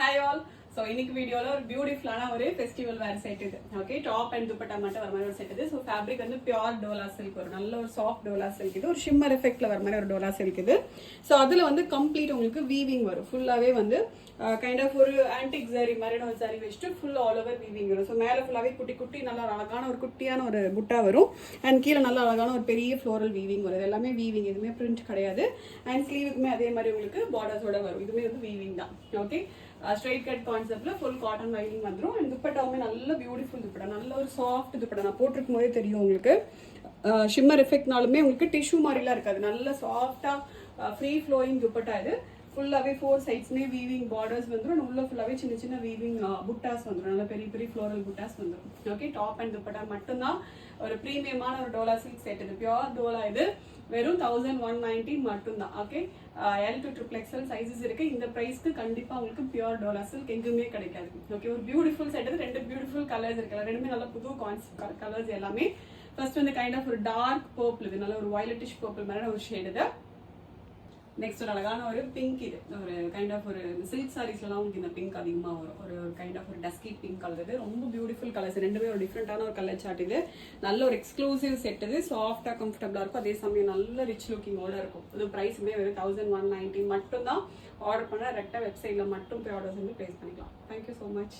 Hi all. So இன்னைக்கு வீடியோல ஒரு பியூட்டிஃபுல்லான ஒரு ஃபெஸ்டிவல் வேர் செட் இது. ஓகே, டாப் அண்ட் துப்பட்டா மட்டும் வர மாதிரி ஒரு செட் இது. ஸோ ஃபேப்ரிக் வந்து பியூர் டோலா சில்க், ஒரு நல்ல ஒரு சாஃப்ட் டோலா சில்க் இது. ஒரு ஷிம்மர் எஃபெக்ட்ல வர மாதிரி ஒரு டோலா சில்க் இது. ஸோ அதுல வந்து கம்ப்ளீட் உங்களுக்கு வீவிங் வரும். ஃபுல்லாவே வந்து கைண்ட் ஆஃப் ஒரு ஆன்டிக் ஜரி மாதிரியான ஒரு ஜரி வச்சுட்டு ஃபுல் ஆல் ஓவர் வீவிங் வரும். ஸோ மேலே ஃபுல்லாவே குட்டி குட்டி நல்லா அழகான ஒரு குட்டியான ஒரு புட்டா வரும். அண்ட் கீழே நல்லா அழகான ஒரு பெரிய ஃப்ளோரல் வீவிங் வரும். இது எல்லாமே வீவிங், எதுவுமே பிரிண்ட் கிடையாது. அண்ட் ஸ்லீவுக்குமே அதே மாதிரி உங்களுக்கு பார்டர்ஸோட வரும். இதுவுமே வந்து வீவிங் தான். ஓகே, ஸ்ட்ரைட் கட் கான்செப்ட்ல ஃபுல் காட்டன் வைலிங் வந்துடும். அண்ட் துப்பட்டாவுமே நல்ல பியூட்டிஃபுல் துப்பட்டா, நல்ல ஒரு சாஃப்ட் துப்பட்டா. நான் போட்டிருக்கும் போதே தெரியும் உங்களுக்கு. ஷிம்மர் எஃபெக்ட்னாலுமே உங்களுக்கு டிஷ்யூ மாதிரிலாம் இருக்காது. நல்ல சாஃப்டா ஃப்ரீ ஃப்ளோயிங் துப்பட்டா இது. ஃபுல்லாகவே 4 சைட்ஸ்மே வீவிங் பார்டர்ஸ் வந்துடும். உள்ள ஃபுல்லாகவே சின்ன சின்ன வீவிங் புட்டாஸ் வந்துடும். நல்ல பெரிய பெரிய ஃப்ளோரல் புட்டாஸ் வந்துடும். ஓகே, டாப் அண்ட் துப்பட்டா மட்டும்தான். ஒரு ப்ரீமியமான ஒரு டோலா சில்க் செட் இது. பியூர் டோலா இது. வெறும் 1190 மட்டும்தான். Okay, L to XXL sizes இருக்கு. இந்த பிரைஸ்க்கு கண்டிப்பா உங்களுக்கு பியூர் டோலா சில்க் எங்குமே கிடைக்காது. ஓகே, ஒரு பியூட்டிஃபுல் செட் இது. 2 பியூட்டிஃபுல் கலர்ஸ் இருக்கு. ரெண்டுமே நல்ல புது கான்செப்ட் கலர்ஸ் எல்லாமே. ஃபர்ஸ்ட் வந்து கைண்ட் ஆஃப் ஒரு டார்க் பர்பிள், இது நல்ல ஒரு வயலட்டிஷ் பர்பிள் மாதிரி ஒரு ஷேட் இது. நெக்ஸ்ட் ஒரு அழகான ஒரு பிங்க், இது ஒரு கைண்ட் ஆஃப் ஒரு சில்க் சாரீஸ்லாம் உங்களுக்கு இந்த பிங்க் அதிகமாக வரும். ஒரு கைண்ட் ஆஃப் ஒரு டஸ்கி பிங்க் கலர் இது. ரொம்ப பியூட்டிஃபுல் கலர்ஸ், ரெண்டுமே ஒரு டிஃப்ரெண்டான ஒரு கலர் சார்ட் இது. நல்ல ஒரு எக்ஸ்க்ளூசிவ் செட் இது. சாஃப்டா கம்ஃபர்டபுளா இருக்கும், அதே சமயம் நல்ல ரிச் லுக்கிங்கோட இருக்கும். இது பிரைஸுமே வெறும் 1190 மட்டும் தான். ஆர்டர் பண்ண ரெக்டா வெப்சைட்ல மட்டும் போய் ஆர்டர்ஸ் வந்து பிளேஸ் பண்ணிக்கலாம். Thank you so much.